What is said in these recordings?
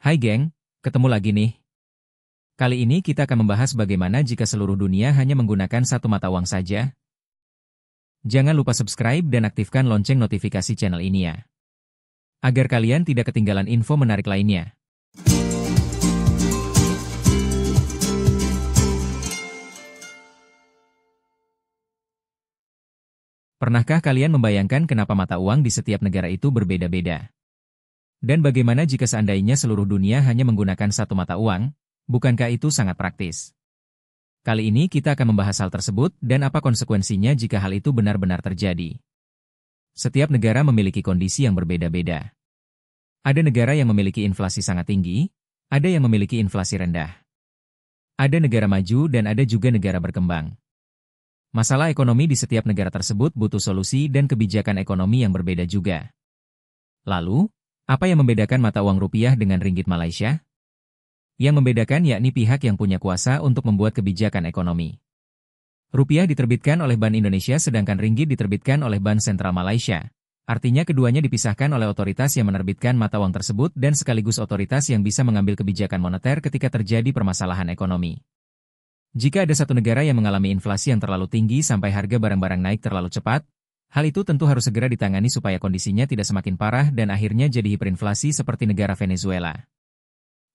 Hai geng, ketemu lagi nih. Kali ini kita akan membahas bagaimana jika seluruh dunia hanya menggunakan satu mata uang saja. Jangan lupa subscribe dan aktifkan lonceng notifikasi channel ini ya, agar kalian tidak ketinggalan info menarik lainnya. Pernahkah kalian membayangkan kenapa mata uang di setiap negara itu berbeda-beda? Dan bagaimana jika seandainya seluruh dunia hanya menggunakan satu mata uang? Bukankah itu sangat praktis? Kali ini kita akan membahas hal tersebut dan apa konsekuensinya jika hal itu benar-benar terjadi. Setiap negara memiliki kondisi yang berbeda-beda. Ada negara yang memiliki inflasi sangat tinggi, ada yang memiliki inflasi rendah. Ada negara maju dan ada juga negara berkembang. Masalah ekonomi di setiap negara tersebut butuh solusi dan kebijakan ekonomi yang berbeda juga. Lalu, apa yang membedakan mata uang rupiah dengan ringgit Malaysia? Yang membedakan yakni pihak yang punya kuasa untuk membuat kebijakan ekonomi. Rupiah diterbitkan oleh Bank Indonesia sedangkan ringgit diterbitkan oleh Bank Sentral Malaysia. Artinya keduanya dipisahkan oleh otoritas yang menerbitkan mata uang tersebut dan sekaligus otoritas yang bisa mengambil kebijakan moneter ketika terjadi permasalahan ekonomi. Jika ada satu negara yang mengalami inflasi yang terlalu tinggi sampai harga barang-barang naik terlalu cepat, hal itu tentu harus segera ditangani supaya kondisinya tidak semakin parah dan akhirnya jadi hiperinflasi seperti negara Venezuela.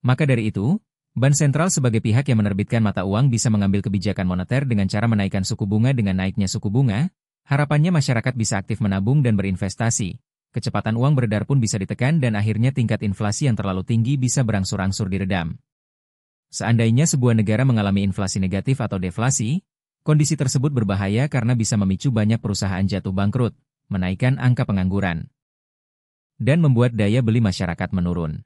Maka dari itu, Bank Sentral sebagai pihak yang menerbitkan mata uang bisa mengambil kebijakan moneter dengan cara menaikkan suku bunga. Dengan naiknya suku bunga, harapannya masyarakat bisa aktif menabung dan berinvestasi. Kecepatan uang beredar pun bisa ditekan dan akhirnya tingkat inflasi yang terlalu tinggi bisa berangsur-angsur diredam. Seandainya sebuah negara mengalami inflasi negatif atau deflasi, kondisi tersebut berbahaya karena bisa memicu banyak perusahaan jatuh bangkrut, menaikkan angka pengangguran, dan membuat daya beli masyarakat menurun.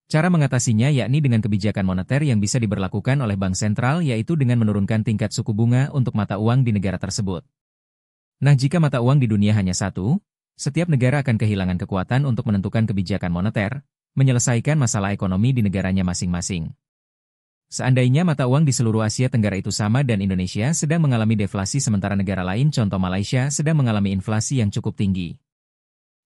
Cara mengatasinya yakni dengan kebijakan moneter yang bisa diberlakukan oleh bank sentral yaitu dengan menurunkan tingkat suku bunga untuk mata uang di negara tersebut. Nah, jika mata uang di dunia hanya satu, setiap negara akan kehilangan kekuatan untuk menentukan kebijakan moneter, menyelesaikan masalah ekonomi di negaranya masing-masing. Seandainya mata uang di seluruh Asia Tenggara itu sama dan Indonesia sedang mengalami deflasi sementara negara lain contoh Malaysia sedang mengalami inflasi yang cukup tinggi.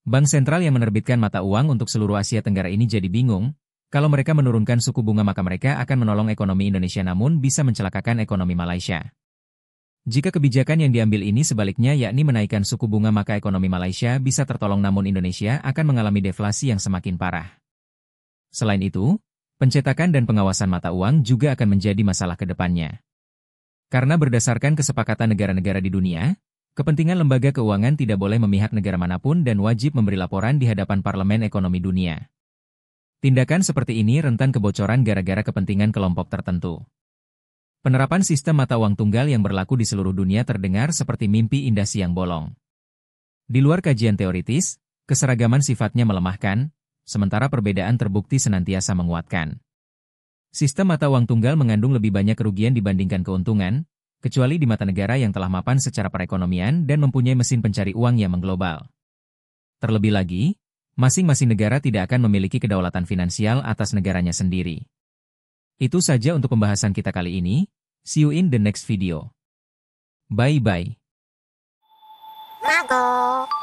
Bank sentral yang menerbitkan mata uang untuk seluruh Asia Tenggara ini jadi bingung. Kalau mereka menurunkan suku bunga maka mereka akan menolong ekonomi Indonesia namun bisa mencelakakan ekonomi Malaysia. Jika kebijakan yang diambil ini sebaliknya yakni menaikkan suku bunga maka ekonomi Malaysia bisa tertolong namun Indonesia akan mengalami deflasi yang semakin parah. Selain itu, pencetakan dan pengawasan mata uang juga akan menjadi masalah ke depannya. Karena berdasarkan kesepakatan negara-negara di dunia, kepentingan lembaga keuangan tidak boleh memihak negara manapun dan wajib memberi laporan di hadapan Parlemen Ekonomi Dunia. Tindakan seperti ini rentan kebocoran gara-gara kepentingan kelompok tertentu. Penerapan sistem mata uang tunggal yang berlaku di seluruh dunia terdengar seperti mimpi indah siang bolong. Di luar kajian teoritis, keseragaman sifatnya melemahkan, sementara perbedaan terbukti senantiasa menguatkan. Sistem mata uang tunggal mengandung lebih banyak kerugian dibandingkan keuntungan, kecuali di mata negara yang telah mapan secara perekonomian dan mempunyai mesin pencari uang yang mengglobal. Terlebih lagi, masing-masing negara tidak akan memiliki kedaulatan finansial atas negaranya sendiri. Itu saja untuk pembahasan kita kali ini. See you in the next video. Bye-bye. Mago.